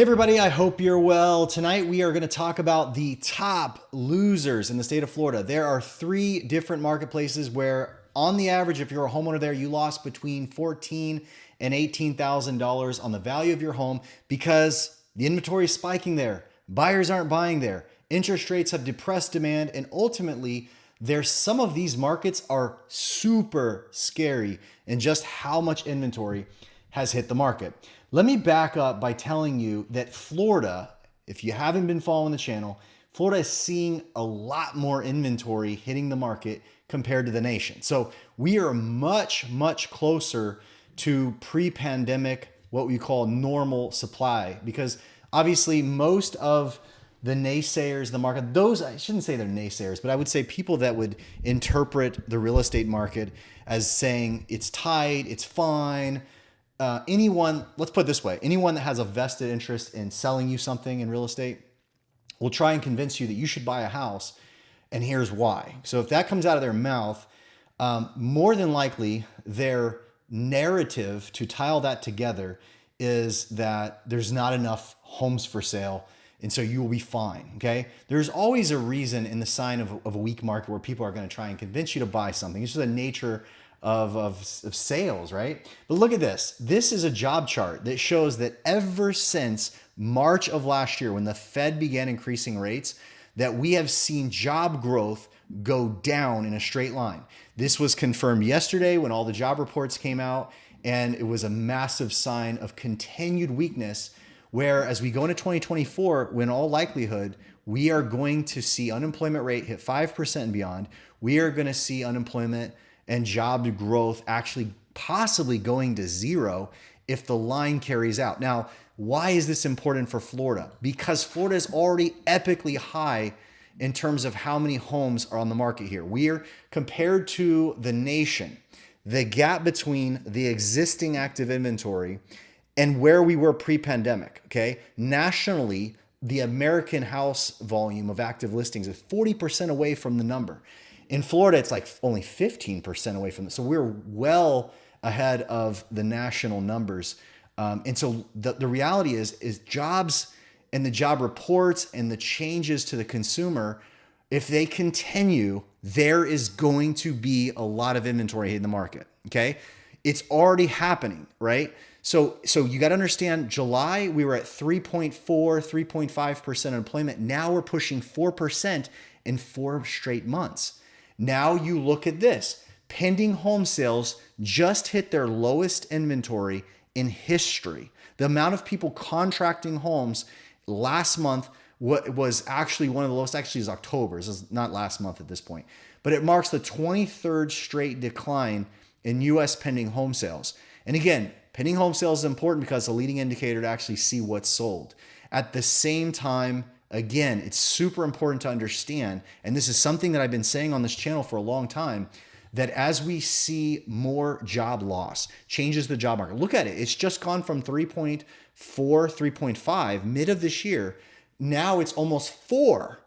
Hey everybody, I hope you're well. Tonight we are going to talk about the top losers in the state of Florida. There are three different marketplaces where on the average, if you're a homeowner there, you lost between $14,000 and $18,000 on the value of your home because the inventory is spiking there. Buyers aren't buying there. Interest rates have depressed demand, and ultimately there's some of these markets are super scary in just how much inventory has hit the market. Let me back up by telling you that Florida, if you haven't been following the channel, Florida is seeing a lot more inventory hitting the market compared to the nation. So we are much, much closer to pre-pandemic, what we call normal supply, because obviously most of the naysayers, the market, those, I shouldn't say they're naysayers, but I would say people that would interpret the real estate market as saying it's tight, it's fine. Anyone, let's put it this way, anyone that has a vested interest in selling you something in real estate will try and convince you that you should buy a house, and here's why. So if that comes out of their mouth, more than likely their narrative to tile that together is that there's not enough homes for sale, and so you will be fine, okay? There's always a reason in the sign of a weak market where people are going to try and convince you to buy something. It's just the nature of sales, right? But look at this. This is a job chart that shows that ever since March of last year, when the Fed began increasing rates, that we have seen job growth go down in a straight line. This was confirmed yesterday when all the job reports came out, and it was a massive sign of continued weakness, where as we go into 2024, when all likelihood, we are going to see unemployment rate hit 5% and beyond. We are going to see unemployment and job growth actually possibly going to zero if the line carries out. Now, why is this important for Florida? Because Florida is already epically high in terms of how many homes are on the market here. We are, compared to the nation, the gap between the existing active inventory and where we were pre-pandemic, okay? Nationally, the American house volume of active listings is 40% away from the number. In Florida, it's like only 15% away from this. So we're well ahead of the national numbers. And so the reality is jobs and the job reports and the changes to the consumer, if they continue, there is going to be a lot of inventory in the market, okay? It's already happening, right? So you got to understand, July, we were at 3.4, 3.5% unemployment. Now we're pushing 4% in 4 straight months. Now you look at this. Pending home sales just hit their lowest inventory in history. The amount of people contracting homes last month was actually one of the lowest. Actually, is October. This is not last month at this point. But it marks the 23rd straight decline in U.S. pending home sales. And again, pending home sales is important because it's a leading indicator to actually see what's sold. At the same time, again, it's super important to understand, and this is something that I've been saying on this channel for a long time, that as we see more job loss, changes the job market. Look at it. It's just gone from 3.4, 3.5 mid of this year. Now it's almost 4.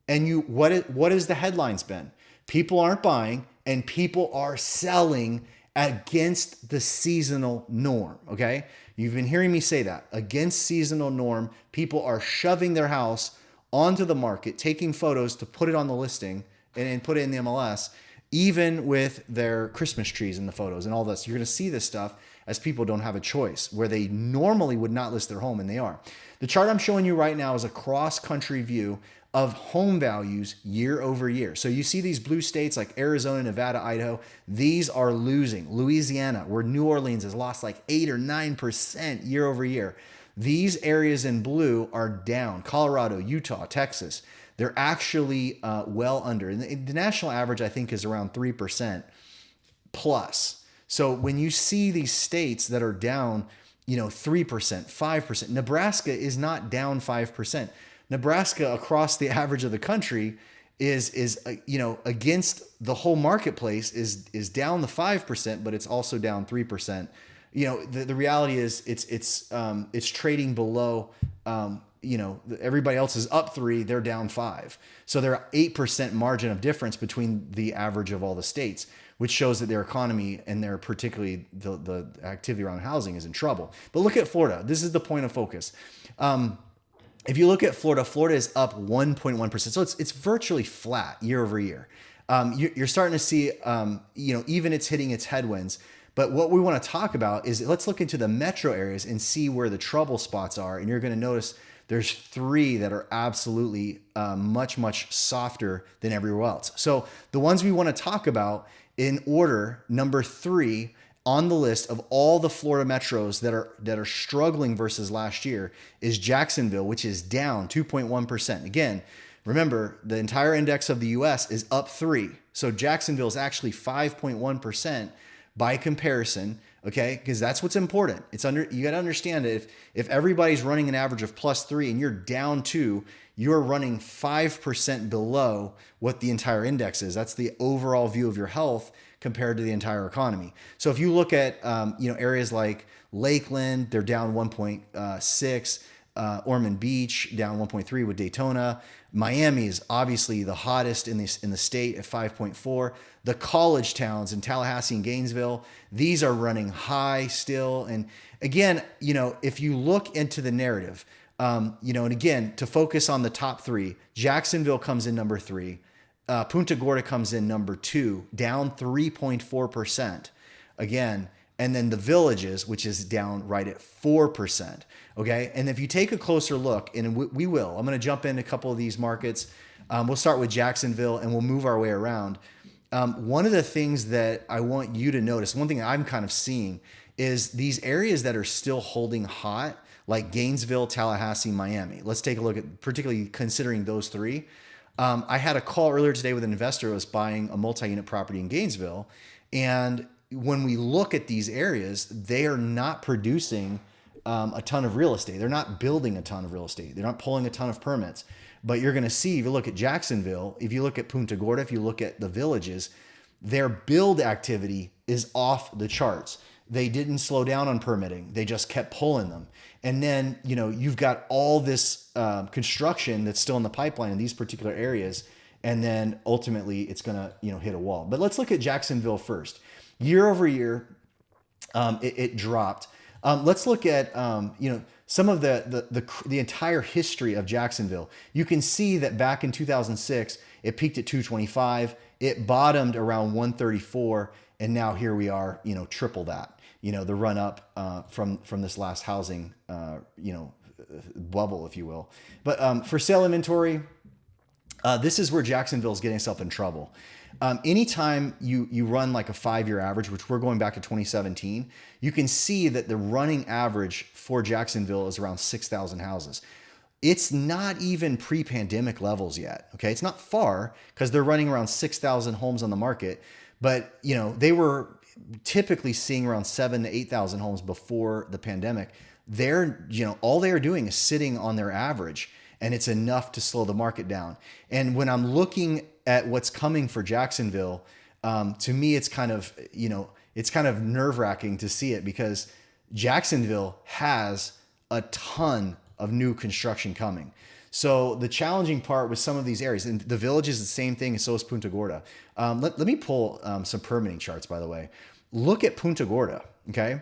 And what has the headlines been? People aren't buying and people are selling against the seasonal norm, okay? You've been hearing me say that. Against seasonal norm, people are shoving their house onto the market, taking photos to put it on the listing and put it in the MLS, even with their Christmas trees in the photos and all this. You're going to see this stuff as people don't have a choice, where they normally would not list their home, and they are. The chart I'm showing you right now is a cross-country view of home values year over year. So you see these blue states like Arizona, Nevada, Idaho, these are losing. Louisiana, where New Orleans has lost like 8 or 9% year over year. These areas in blue are down. Colorado, Utah, Texas, they're actually well under. And the national average, I think, is around 3% plus. So when you see these states that are down, 3%, 5%, Nebraska is not down 5%. Nebraska, across the average of the country, is against the whole marketplace is down the 5%, but it's also down 3%. The reality is it's trading below everybody else is up 3, they're down 5. So there are 8% margin of difference between the average of all the states, which shows that their economy and their particularly the activity around housing is in trouble. But look at Florida. This is the point of focus. If you look at Florida, Florida is up 1.1%. So it's virtually flat year over year. You're starting to see, even it's hitting its headwinds. But what we want to talk about is let's look into the metro areas and see where the trouble spots are. And you're going to notice there's 3 that are absolutely much, much softer than everywhere else. So the ones we want to talk about in order, number 3 on the list of all the Florida metros that are struggling versus last year is Jacksonville, which is down 2.1%. Again, remember, the entire index of the US is up 3. So Jacksonville is actually 5.1% by comparison, okay? Because that's what's important. You got to understand that if everybody's running an average of +3 and you're down 2, you're running 5% below what the entire index is. That's the overall view of your health compared to the entire economy. So if you look at areas like Lakeland, they're down 1.6. Ormond Beach down 1.3 with Daytona. Miami is obviously the hottest in the state at 5.4. The college towns in Tallahassee and Gainesville, these are running high still. And again, if you look into the narrative, and again, to focus on the top 3, Jacksonville comes in number 3. Punta Gorda comes in number 2, down 3.4%. Again, and then the Villages, which is down right at 4%. Okay. And if you take a closer look, and we will, I'm going to jump in a couple of these markets. We'll start with Jacksonville and we'll move our way around. One of the things that I want you to notice, one thing I'm kind of seeing is these areas that are still holding hot, like Gainesville, Tallahassee, Miami. Let's take a look at particularly considering those 3. I had a call earlier today with an investor who was buying a multi-unit property in Gainesville. And when we look at these areas, they are not producing a ton of real estate. They're not building a ton of real estate. They're not pulling a ton of permits. But you're going to see, if you look at Jacksonville, if you look at Punta Gorda, if you look at the Villages, their build activity is off the charts. They didn't slow down on permitting. They just kept pulling them. And then, you've got all this construction that's still in the pipeline in these particular areas. And then ultimately it's going to, hit a wall. But let's look at Jacksonville first. Year over year, it dropped. Let's look at some of the entire history of Jacksonville. You can see that back in 2006, it peaked at 225. It bottomed around 134, and now here we are. Triple that. The run up from this last housing bubble, if you will. But for sale inventory, this is where Jacksonville is getting itself in trouble. Anytime you run like a 5-year average, which we're going back to 2017, you can see that the running average for Jacksonville is around 6,000 houses. It's not even pre-pandemic levels yet. Okay. It's not far because they're running around 6,000 homes on the market, but they were typically seeing around 7,000 to 8,000 homes before the pandemic. They're, all they are doing is sitting on their average, and it's enough to slow the market down. And when I'm looking at what's coming for Jacksonville, to me, it's kind of nerve-wracking to see it because Jacksonville has a ton of new construction coming. So the challenging part with some of these areas, and the Village is the same thing, and so is Punta Gorda. Let me pull some permitting charts, by the way. Look at Punta Gorda, okay?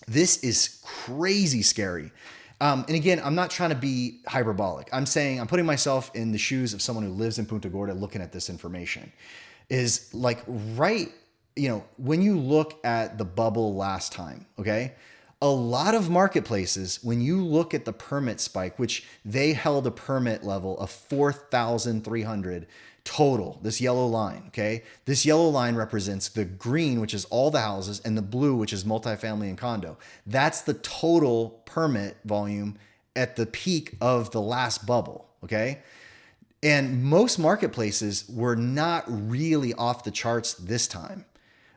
This is crazy scary. And again, I'm not trying to be hyperbolic. I'm putting myself in the shoes of someone who lives in Punta Gorda looking at this information. Is like when you look at the bubble last time, okay? A lot of marketplaces, when you look at the permit spike, which they held a permit level of 4,300 total, this yellow line, okay? This yellow line represents the green, which is all the houses, and the blue, which is multifamily and condo. That's the total permit volume at the peak of the last bubble, okay? And most marketplaces were not really off the charts this time.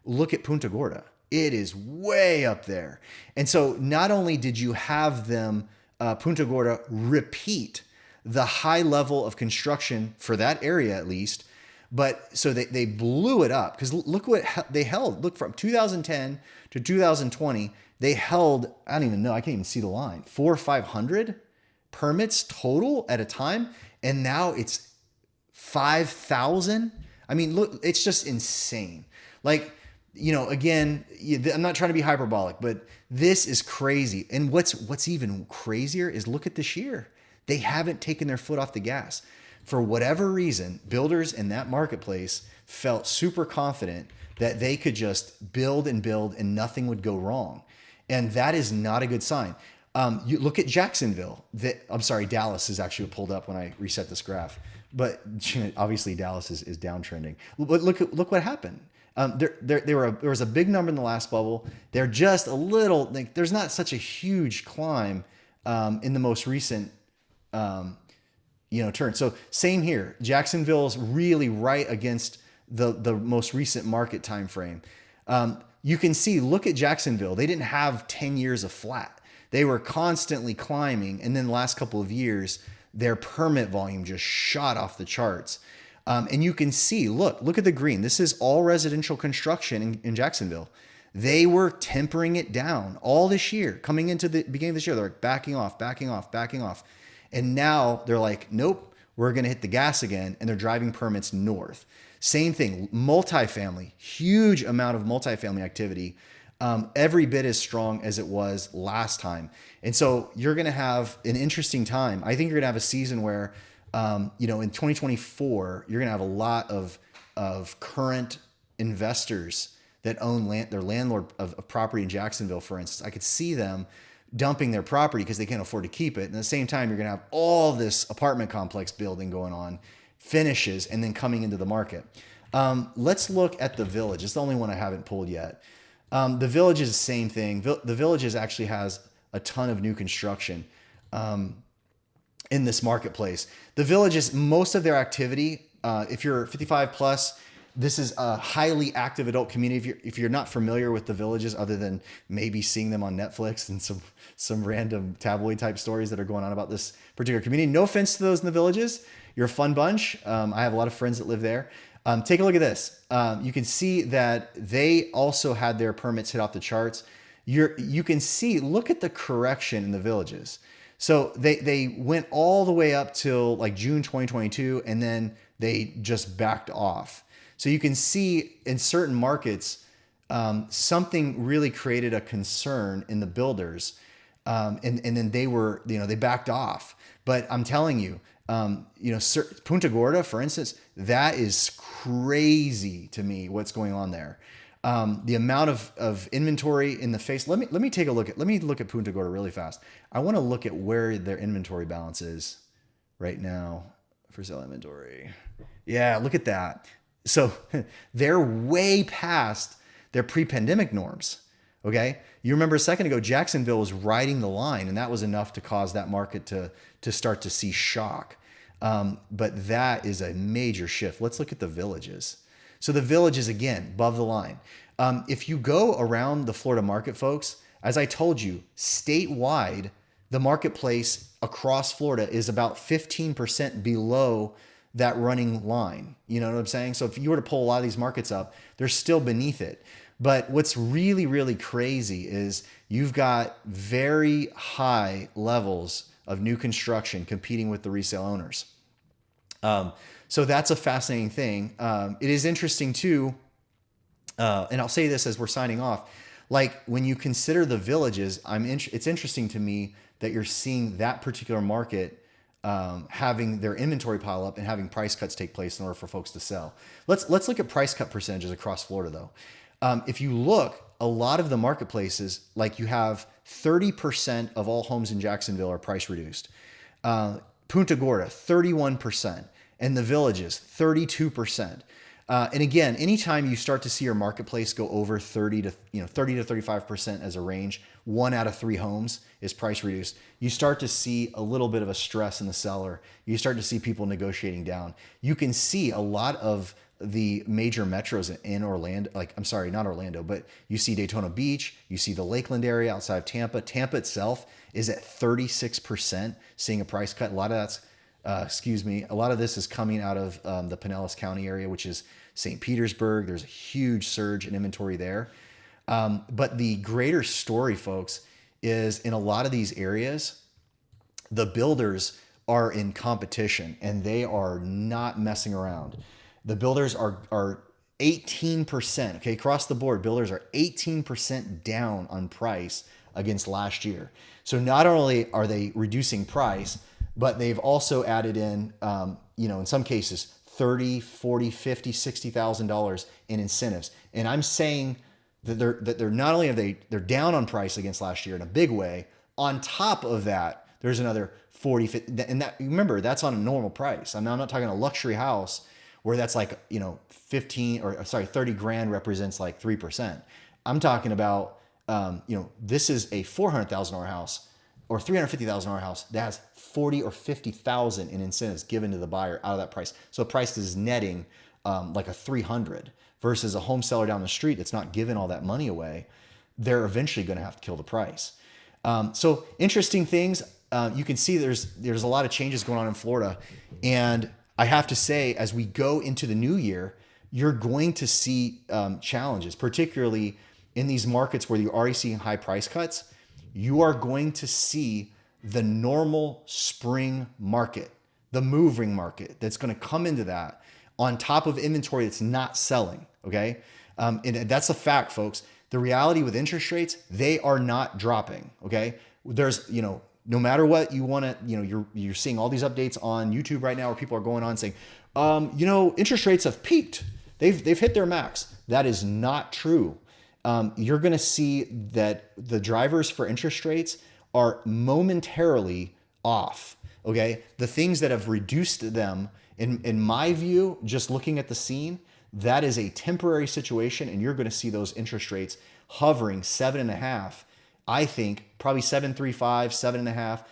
Look at Punta Gorda. It is way up there. And so not only did you have them, Punta Gorda, repeat the high level of construction for that area at least, but so they blew it up because look what they held. Look, from 2010 to 2020, they held, I don't even know, I can't even see the line, 400 or 500 permits total at a time, and now it's 5,000. I mean, look, it's just insane. Like, again, I'm not trying to be hyperbolic, but this is crazy. And what's even crazier is look at this year. They haven't taken their foot off the gas. For whatever reason, builders in that marketplace felt super confident that they could just build and nothing would go wrong. And that is not a good sign. You look at Jacksonville. Dallas is actually pulled up when I reset this graph. But obviously Dallas is downtrending. But look what happened. There was a big number in the last bubble. They're just a little, there's not such a huge climb in the most recent turn. So same here. Jacksonville's really right against the most recent market time frame. You can see, look at Jacksonville. They didn't have 10 years of flat. They were constantly climbing. And then the last couple of years, their permit volume just shot off the charts. And you can see, look at the green. This is all residential construction in Jacksonville. They were tempering it down all this year. Coming into the beginning of this year, they're like backing off. And now they're like, nope, we're going to hit the gas again. And they're driving permits north. Same thing, multifamily, huge amount of multifamily activity. Every bit as strong as it was last time. And so you're going to have an interesting time. I think you're going to have a season where, in 2024, you're going to have a lot of current investors that own their landlord of property in Jacksonville, for instance. I could see them dumping their property because they can't afford to keep it. And at the same time, you're going to have all this apartment complex building going on, finishes, and then coming into the market. Let's look at the Village. It's the only one I haven't pulled yet. The Village is the same thing. The Village actually has a ton of new construction in this marketplace. The Village is most of their activity. If you're 55 plus, this is a highly active adult community. If you're not familiar with the Villages, other than maybe seeing them on Netflix and some random tabloid type stories that are going on about this particular community, no offense to those in the Villages. You're a fun bunch. I have a lot of friends that live there. Take a look at this. You can see that they also had their permits hit off the charts. You can see, look at the correction in the Villages. So they went all the way up till like June 2022, and then they just backed off. So you can see in certain markets, something really created a concern in the builders. And then they backed off. But I'm telling you, Punta Gorda, for instance, that is crazy to me what's going on there. The amount of inventory in the face. Let me look at Punta Gorda really fast. I want to look at where their inventory balance is right now. For sale inventory. Yeah, look at that. So they're way past their pre-pandemic norms. Okay. You remember a second ago, Jacksonville was riding the line, and that was enough to cause that market to start to see shock. But that is a major shift. Let's look at the Villages. So the Villages, again, above the line. If you go around the Florida market, folks, as I told you, statewide, the marketplace across Florida is about 15% below that running line. You know what I'm saying? So if you were to pull a lot of these markets up, they're still beneath it. But what's really, really crazy is you've got very high levels of new construction competing with the resale owners. So that's a fascinating thing. It is interesting too, and I'll say this as we're signing off, like when you consider the Villages, it's interesting to me that you're seeing that particular market having their inventory pile up and having price cuts take place in order for folks to sell. Let's look at price cut percentages across Florida though. If you look, a lot of the marketplaces, like you have 30% of all homes in Jacksonville are price reduced. Punta Gorda, 31%, and the Villages, 32%. And again, anytime you start to see your marketplace go over 30 to 35% as a range, 1 out of 3 homes is price reduced. You start to see a little bit of a stress in the seller. You start to see people negotiating down. You can see a lot of the major metros in Orlando, not Orlando, but you see Daytona Beach, you see the Lakeland area outside of Tampa. Tampa itself is at 36% seeing a price cut. A lot of this is coming out of the Pinellas County area, which is St. Petersburg. There's a huge surge in inventory there. But the greater story, folks, is in a lot of these areas, the builders are in competition and they are not messing around. The builders are 18%, okay, across the board, builders are 18% down on price against last year. So not only are they reducing price, but they've also added in, in some cases, 30, 40, 50, $60,000 in incentives. And I'm saying that they're not only they're down on price against last year in a big way. On top of that, there's another 40, 50, and that, remember, that's on a normal price. I'm not talking a luxury house where that's like, 30 grand represents like 3%. I'm talking about, this is a $400,000 house or $350,000 house that has 40 or 50,000 in incentives given to the buyer out of that price. So the price is netting like a 300 versus a home seller down the street that's not giving all that money away. They're eventually going to have to kill the price. So interesting things. You can see there's a lot of changes going on in Florida. And I have to say, as we go into the new year, you're going to see challenges, particularly in these markets where you're already seeing high price cuts. You are going to see the normal spring market, the moving market that's going to come into that on top of inventory that's not selling, okay? And that's a fact, folks. The reality with interest rates, they are not dropping, okay? There's, no matter what you want to, you're seeing all these updates on YouTube right now where people are going on saying, interest rates have peaked. They've hit their max. That is not true. You're going to see that the drivers for interest rates are momentarily off. Okay. The things that have reduced them, in my view, just looking at the scene, that is a temporary situation. And you're going to see those interest rates hovering 7.5, I think probably 7.35, 7.5,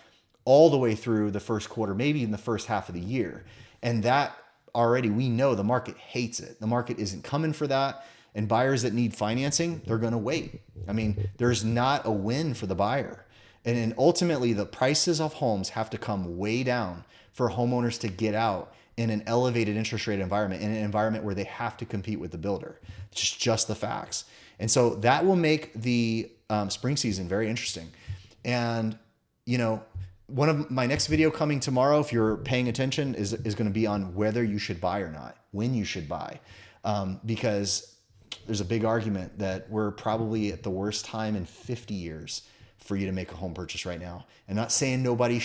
all the way through the first quarter, maybe in the first half of the year. And that already, we know the market hates it. The market isn't coming for that. And buyers that need financing, they're going to wait. I mean, there's not a win for the buyer. And then ultimately, the prices of homes have to come way down for homeowners to get out in an elevated interest rate environment, in an environment where they have to compete with the builder. It's just the facts. And so that will make the spring season very interesting. And, one of my next video coming tomorrow, if you're paying attention, is going to be on whether you should buy or not, when you should buy. Because there's a big argument that we're probably at the worst time in 50 years for you to make a home purchase right now. And not saying nobody